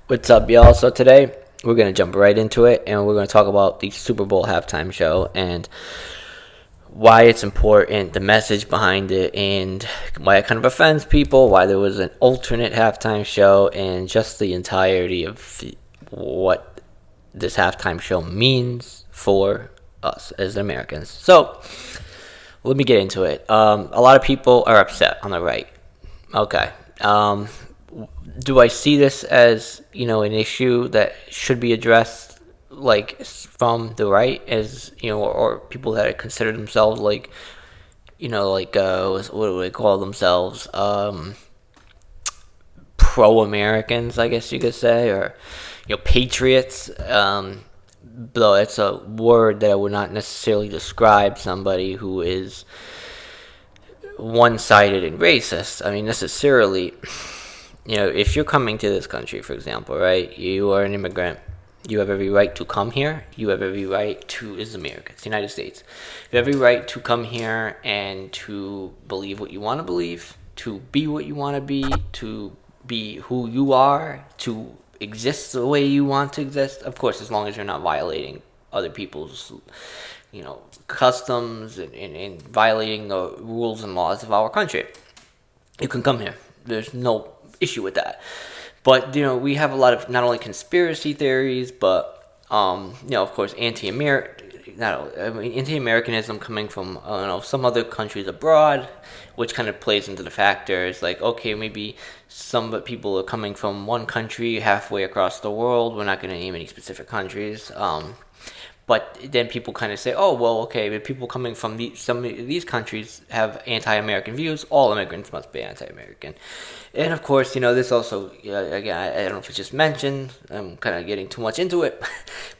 What's up, y'all? So today we're gonna jump right into it, and we're gonna talk about the Super Bowl halftime show and why it's important, the message behind it, and why it kind of offends people. Why there was an alternate halftime show, and just the entirety of what this halftime show means for us as Americans. So let me get into it. A lot of people are upset on the right. Okay. Do I see this as an issue that should be addressed, like from the right, as or people that consider themselves like what do they call themselves, pro-Americans, I guess you could say, or patriots. Though it's a word that I would not necessarily describe somebody who is one-sided and racist. I mean, necessarily. If you're coming to this country, for example, right, you are an immigrant, you have every right to come here, you have every right to, is America, it's the United States, you have every right to come here and to believe what you want to believe, to be what you want to be who you are, to exist the way you want to exist, of course, as long as you're not violating other people's, customs and violating the rules and laws of our country. You can come here. There's no issue with that. But we have a lot of not only conspiracy theories, but of course, anti-Americanism coming from some other countries abroad, which kind of plays into the factors like, okay, maybe some people are coming from one country halfway across the world. We're not going to name any specific countries. But then people kind of say, oh, well, okay, but people coming from some of these countries have anti-American views. All immigrants must be anti-American. And, of course, this also, again, I don't know if it's just mentioned. I'm kind of getting too much into it.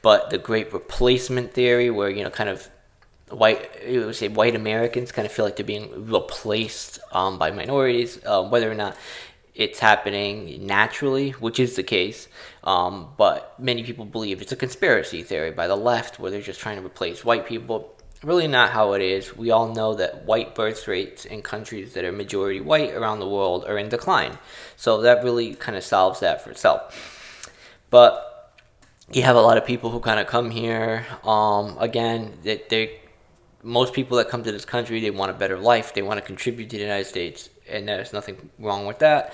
But the great replacement theory where, kind of white Americans kind of feel like they're being replaced by minorities, whether or not it's happening naturally, which is the case, but many people believe it's a conspiracy theory by the left where they're just trying to replace white people. Really not how it is. We all know that white birth rates in countries that are majority white around the world are in decline. So that really kind of solves that for itself. But you have a lot of people who kind of come here, again, most people that come to this country, they want a better life. They want to contribute to the United States, and there's nothing wrong with that.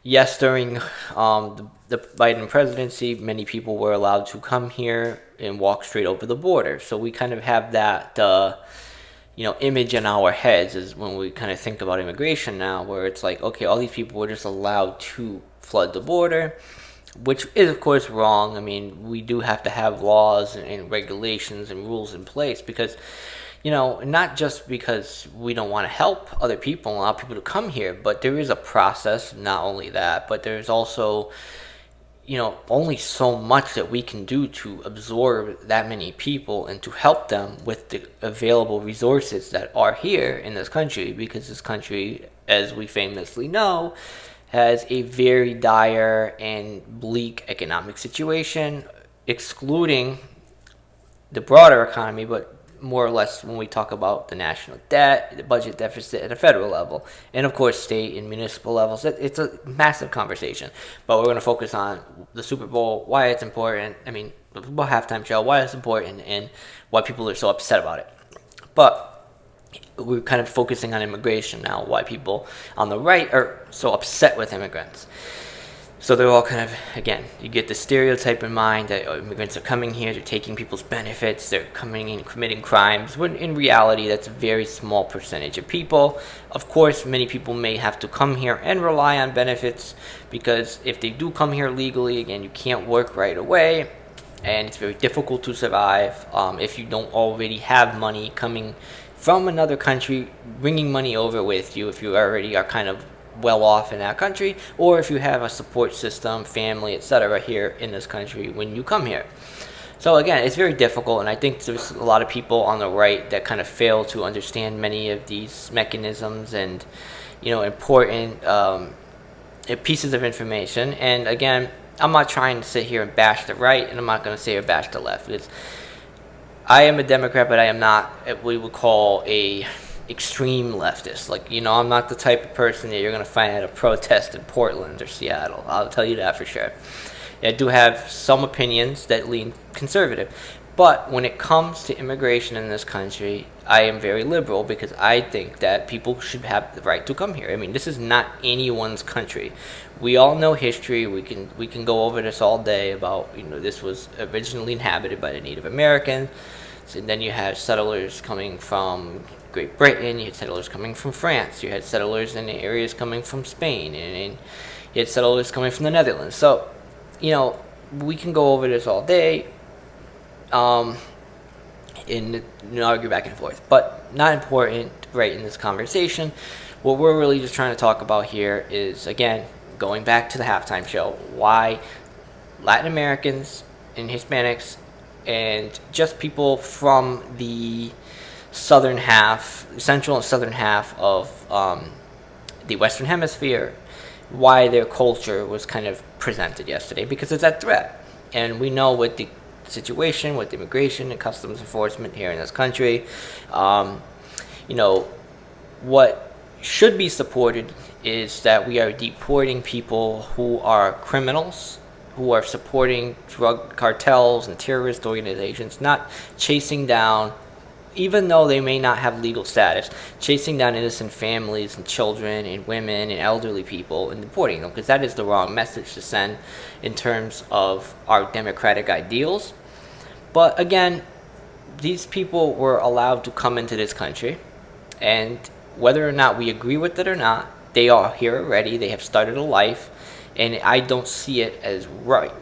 Yes, during the Biden presidency, many people were allowed to come here and walk straight over the border. So we kind of have that, image in our heads is when we kind of think about immigration now, where it's like, okay, all these people were just allowed to flood the border, which is, of course, wrong. I mean, we do have to have laws and regulations and rules in place because, not just because we don't want to help other people and allow people to come here, but there is a process, not only that, but there's also, only so much that we can do to absorb that many people and to help them with the available resources that are here in this country, because this country, as we famously know, has a very dire and bleak economic situation, excluding the broader economy, but more or less when we talk about the national debt, the budget deficit at a federal level, and of course state and municipal levels. It's a massive conversation, but we're going to focus on the Super Bowl, why it's important, the Super Bowl halftime show, why it's important, and why people are so upset about it. But we're kind of focusing on immigration now, why people on the right are so upset with immigrants. So they're all kind of, again, you get the stereotype in mind that immigrants are coming here, they're taking people's benefits, they're coming in committing crimes, when in reality that's a very small percentage of people. Of course, many people may have to come here and rely on benefits, because if they do come here legally, again, you can't work right away, and it's very difficult to survive if you don't already have money coming from another country, bringing money over with you if you already are kind of well off in that country, or if you have a support system, family, etc. here in this country when you come here. So again, it's very difficult, and I think there's a lot of people on the right that kind of fail to understand many of these mechanisms and important pieces of information. And again, I'm not trying to sit here and bash the right, and I'm not going to sit here and bash the left. I am a Democrat, but I am not what we would call a extreme leftists. Like, I'm not the type of person that you're going to find at a protest in Portland or Seattle. I'll tell you that for sure. I do have some opinions that lean conservative. But when it comes to immigration in this country, I am very liberal because I think that people should have the right to come here. I mean, this is not anyone's country. We all know history. We can go over this all day about, this was originally inhabited by the Native Americans. And then you had settlers coming from Great Britain. You had settlers coming from France. You had settlers in the areas coming from Spain. And you had settlers coming from the Netherlands. So, we can go over this all day. And argue back and forth, but not important right in this conversation. What we're really just trying to talk about here is, again, going back to the halftime show, why Latin Americans and Hispanics and just people from the central and southern half of the Western Hemisphere, why their culture was kind of presented yesterday, because it's at threat. And we know with the situation with immigration and customs enforcement here in this country, what should be supported is that we are deporting people who are criminals, who are supporting drug cartels and terrorist organizations, not chasing down, even though they may not have legal status, chasing down innocent families and children and women and elderly people and deporting them, because that is the wrong message to send in terms of our democratic ideals. But again, these people were allowed to come into this country, and whether or not we agree with it or not, they are here already. They have started a life, and I don't see it as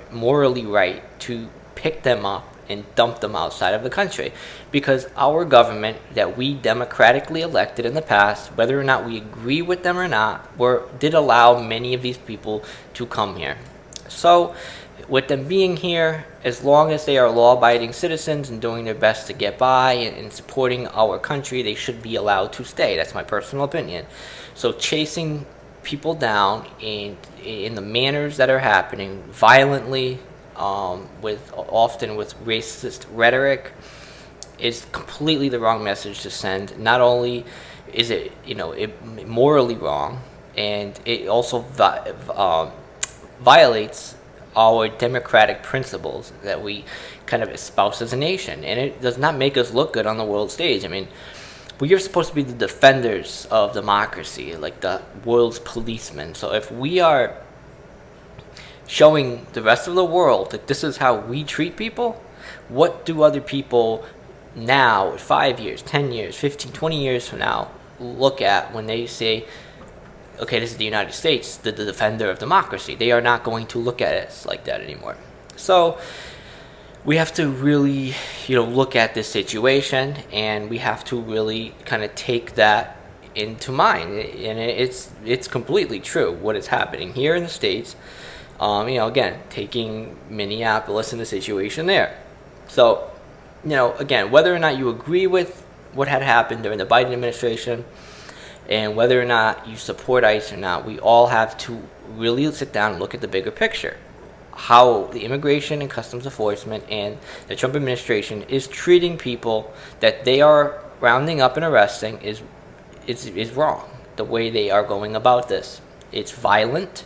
morally right to pick them up and dump them outside of the country, because our government that we democratically elected in the past, whether or not we agree with them or not, did allow many of these people to come here. So with them being here, as long as they are law-abiding citizens and doing their best to get by and supporting our country, they should be allowed to stay. That's my personal opinion. So chasing people down in the manners that are happening violently, often with racist rhetoric, is completely the wrong message to send. Not only is it morally wrong, and it also violates our democratic principles that we kind of espouse as a nation, and it does not make us look good on the world stage. I mean, we are supposed to be the defenders of democracy, like the world's policemen. So if we are showing the rest of the world that this is how we treat people, what do other people now, 5 years, 10 years, 15, 20 years from now, look at when they say, okay, this is the United States, the defender of democracy? They are not going to look at us like that anymore. So we have to really, look at this situation, and we have to really kind of take that into mind. And it's completely true what is happening here in the States. Again, taking Minneapolis and the situation there. So, again, whether or not you agree with what had happened during the Biden administration, and whether or not you support ICE or not, we all have to really sit down and look at the bigger picture. How the immigration and customs enforcement and the Trump administration is treating people that they are rounding up and arresting is wrong. The way they are going about this, it's violent,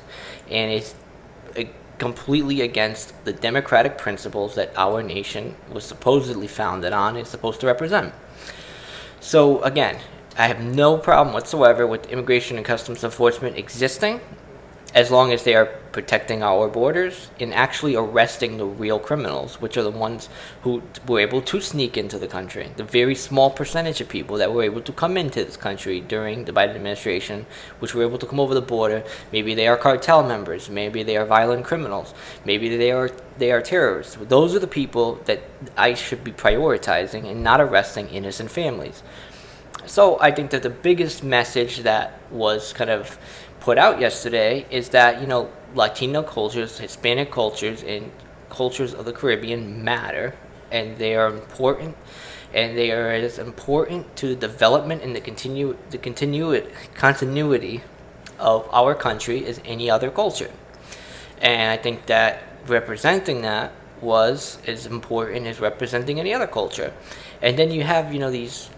and it's completely against the democratic principles that our nation was supposedly founded on and is supposed to represent. So again, I have no problem whatsoever with immigration and customs enforcement existing, as long as they are protecting our borders and actually arresting the real criminals, which are the ones who were able to sneak into the country. The very small percentage of people that were able to come into this country during the Biden administration, which were able to come over the border. Maybe they are cartel members, maybe they are violent criminals, maybe they are terrorists. Those are the people that ICE should be prioritizing and not arresting innocent families. So I think that the biggest message that was kind of put out yesterday is that, Latino cultures, Hispanic cultures, and cultures of the Caribbean matter, and they are important, and they are as important to the development and the continuity of our country as any other culture. And I think that representing that was as important as representing any other culture. And then you have, these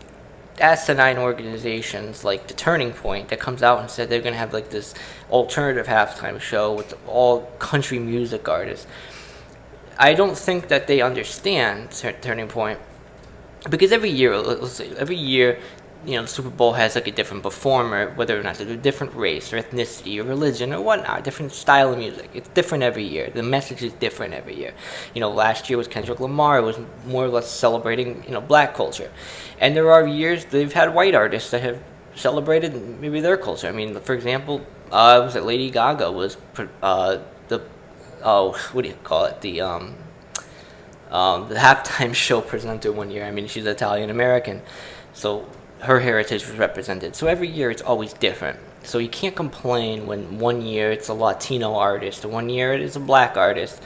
asinine organizations like the Turning Point that comes out and said they're going to have like this alternative halftime show with all country music artists. I don't think that they understand Turning Point, because every year, let's say, every year, the Super Bowl has like a different performer, whether or not they're a different race or ethnicity or religion or whatnot, different style of music. It's different every year. The message is different every year. Last year was Kendrick Lamar. It was more or less celebrating, black culture. And there are years they've had white artists that have celebrated maybe their culture. I mean, for example, was it Lady Gaga was what do you call it? The halftime show presenter one year. I mean, she's Italian American, so her heritage was represented. So every year it's always different. So you can't complain when one year it's a Latino artist, and one year it is a black artist,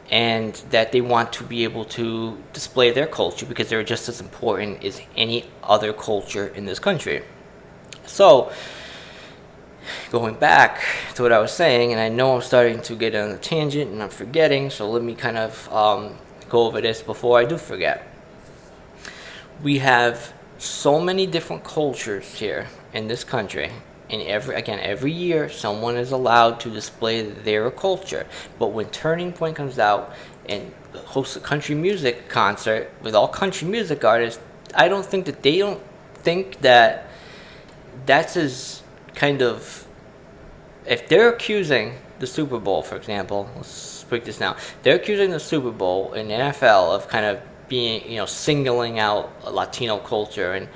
and that they want to be able to display their culture because they're just as important as any other culture in this country. So, going back to what I was saying, and I know I'm starting to get on a tangent and I'm forgetting, so let me kind of go over this before I do forget. We have so many different cultures here in this country, and every year someone is allowed to display their culture. But when Turning Point comes out and hosts a country music concert with all country music artists, I don't think that they don't think that that's as kind of, if they're accusing the Super Bowl, for example, let's break this down. They're accusing the Super Bowl and the NFL of kind of being, singling out a Latino culture, and,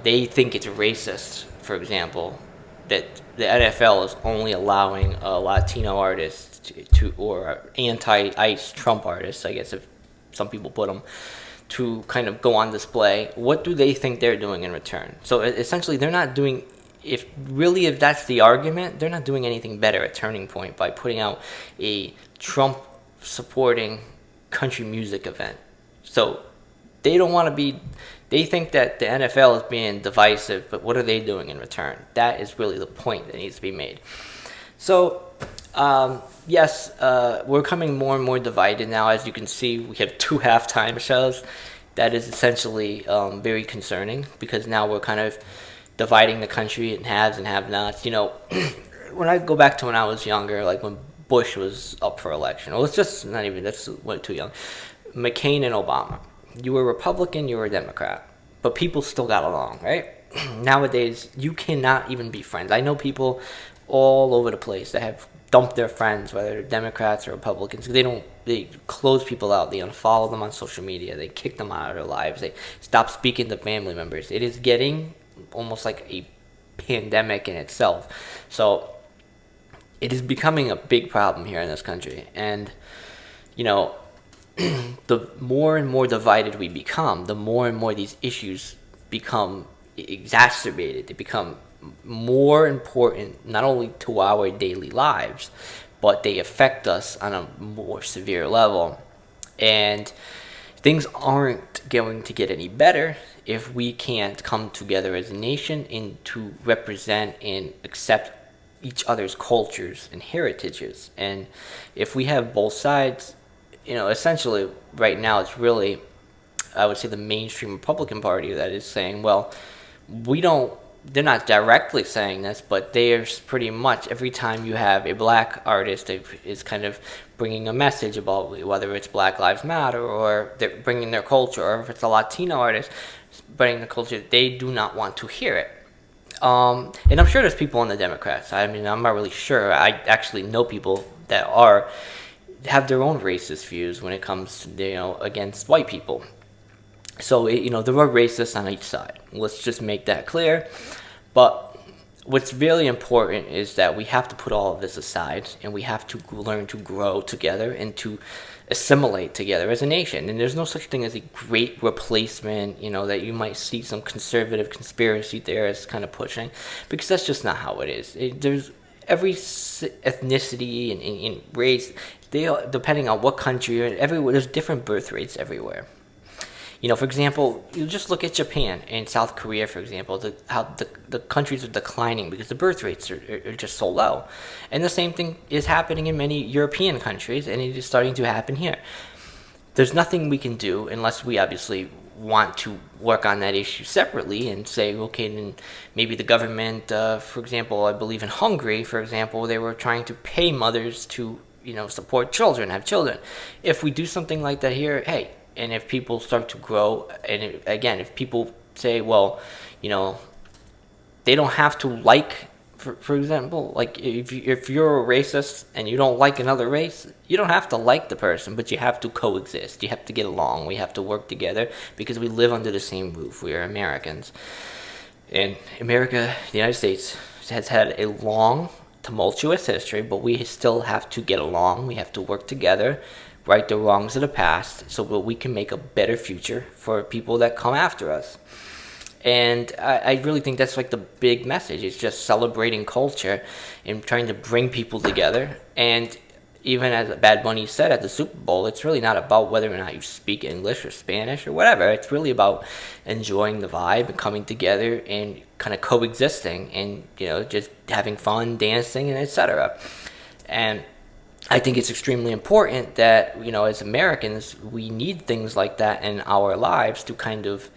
they think it's racist, for example, that the NFL is only allowing a Latino artist to or anti-ICE Trump artists, I guess if some people put them, to kind of go on display. What do they think they're doing in return? So essentially, they're not doing, if that's the argument, they're not doing anything better at Turning Point by putting out a Trump supporting country music event. So they don't want to be, they think that the NFL is being divisive, but what are they doing in return? That is really the point that needs to be made. So, yes, we're becoming more and more divided now. As you can see, we have 2 halftime shows. That is essentially very concerning, because now we're kind of dividing the country in haves and have-nots. When I go back to when I was younger, like when Bush was up for election, well, it's just not even, that's way too young. McCain and Obama. You were Republican, you were a Democrat, but people still got along, right? Nowadays, you cannot even be friends. I know people all over the place that have dumped their friends, whether they're Democrats or Republicans. They close people out. They unfollow them on social media. They kick them out of their lives. They stop speaking to family members. It is getting almost like a pandemic in itself. So it is becoming a big problem here in this country. And, the more and more divided we become, the more and more these issues become exacerbated. They become more important, not only to our daily lives, but they affect us on a more severe level. And things aren't going to get any better if we can't come together as a nation and to represent and accept each other's cultures and heritages. And if we have both sides, essentially right now it's really, I would say, the mainstream Republican Party that is saying, well, they're not directly saying this, but there's pretty much every time you have a black artist is kind of bringing a message about whether it's Black Lives Matter or they're bringing their culture, or if it's a Latino artist bringing the culture, they do not want to hear it. And I'm sure there's people on the Democrats. I mean, I'm not really sure. I actually know people that have their own racist views when it comes to, against white people. So, there are racists on each side. Let's just make that clear. But what's really important is that we have to put all of this aside, and we have to learn to grow together and to assimilate together as a nation. And there's no such thing as a great replacement, that you might see some conservative conspiracy theorists kind of pushing, because that's just not how it is. There's every ethnicity and race, depending on what country you're in, everywhere, there's different birth rates everywhere. For example, you just look at Japan and South Korea, for example, how the countries are declining because the birth rates are just so low. And the same thing is happening in many European countries, and it is starting to happen here. There's nothing we can do unless we obviously want to work on that issue separately and say, okay, then maybe the government, for example, I believe in Hungary, for example, they were trying to pay mothers to, support children, have children. If we do something like that here, hey, and if people start to grow, and again, if people say, well, they don't have to like, for example, like if you're a racist and you don't like another race, you don't have to like the person, but you have to coexist. You have to get along. We have to work together because we live under the same roof. We are Americans. And America, the United States, has had a long, tumultuous history, but we still have to get along. We have to work together, right the wrongs of the past, so that we can make a better future for people that come after us. And I really think that's like the big message. It's just celebrating culture and trying to bring people together. And even as Bad Bunny said at the Super Bowl, it's really not about whether or not you speak English or Spanish or whatever. It's really about enjoying the vibe and coming together and kind of coexisting and, just having fun, dancing, and etc. And I think it's extremely important that, as Americans, we need things like that in our lives to kind of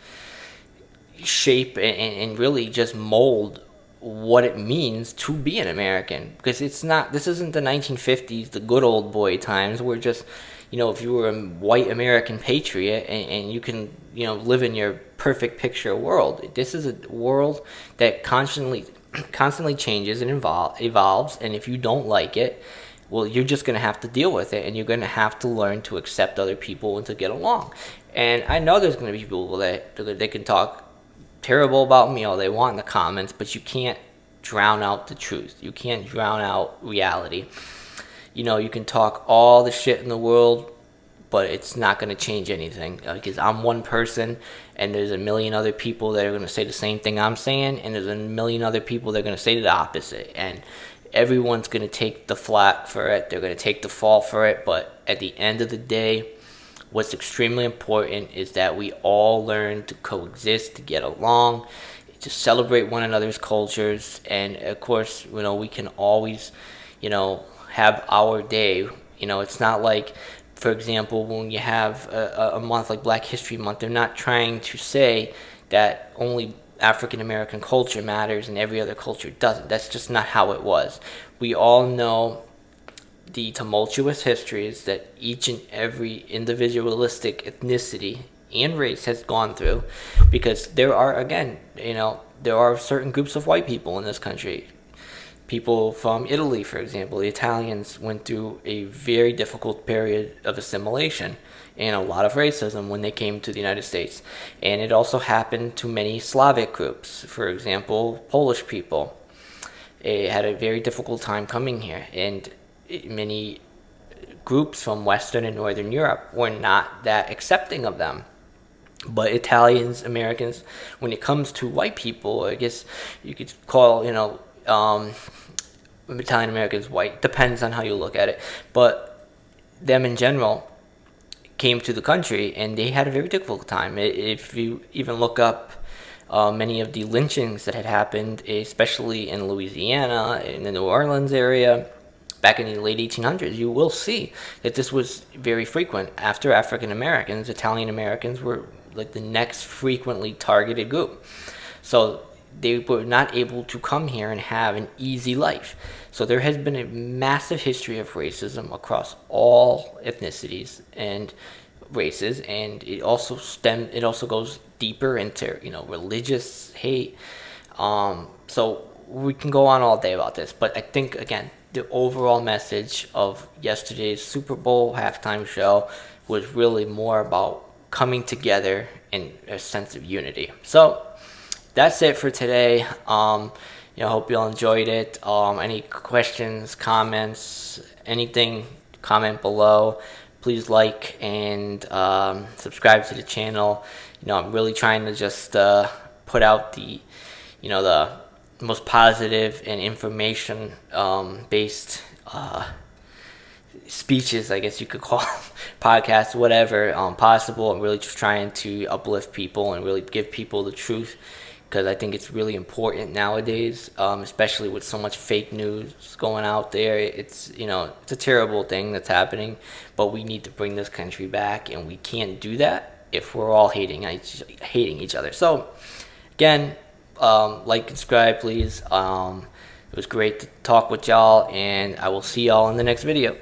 shape and really just mold what it means to be an American, because this isn't the 1950s, the good old boy times where just, if you were a white American patriot and you can, live in your perfect picture world. This is a world that constantly changes and evolves, and if you don't like it, well, you're just going to have to deal with it, and you're going to have to learn to accept other people and to get along. And I know there's going to be people that they can talk terrible about me all they want in the comments, but you can't drown out the truth. You can't drown out reality. You can talk all the shit in the world, but it's not going to change anything, because I'm one person and there's a million other people that are going to say the same thing I'm saying, and there's a million other people that are going to say the opposite, and everyone's going to take the flack for it. They're going to take the fall for it, but at the end of the day, what's extremely important is that we all learn to coexist, to get along, to celebrate one another's cultures. And of course, we can always, have our day. It's not like, for example, when you have a month like Black History Month, they're not trying to say that only African American culture matters and every other culture doesn't. That's just not how it was. We all know the tumultuous histories that each and every individualistic ethnicity and race has gone through, because there are certain groups of white people in this country. People from Italy, for example, the Italians went through a very difficult period of assimilation and a lot of racism when they came to the United States. And it also happened to many Slavic groups. For example, Polish people had a very difficult time coming here, and many groups from Western and Northern Europe were not that accepting of them. But Italians, Americans, when it comes to white people, I guess you could call, Italian Americans white. Depends on how you look at it. But them in general came to the country and they had a very difficult time. If you even look up many of the lynchings that had happened, especially in Louisiana, in the New Orleans area, back in the late 1800s, you will see that this was very frequent. After African Americans, Italian Americans were like the next frequently targeted group. So they were not able to come here and have an easy life. So there has been a massive history of racism across all ethnicities and races, and it also goes deeper into religious hate. So we can go on all day about this, but I think again the overall message of yesterday's Super Bowl halftime show was really more about coming together in a sense of unity. So that's it for today. Hope you all enjoyed it. Any questions, comments, anything, comment below. Please like and subscribe to the channel. I'm really trying to just put out the most positive and information based speeches, I guess you could call podcasts, whatever possible. I'm really just trying to uplift people and really give people the truth, because I think it's really important nowadays, especially with so much fake news going out there. It's it's a terrible thing that's happening, but we need to bring this country back, and we can't do that if we're all hating each other. So again, like and subscribe, please. It was great to talk with y'all, and I will see y'all in the next video.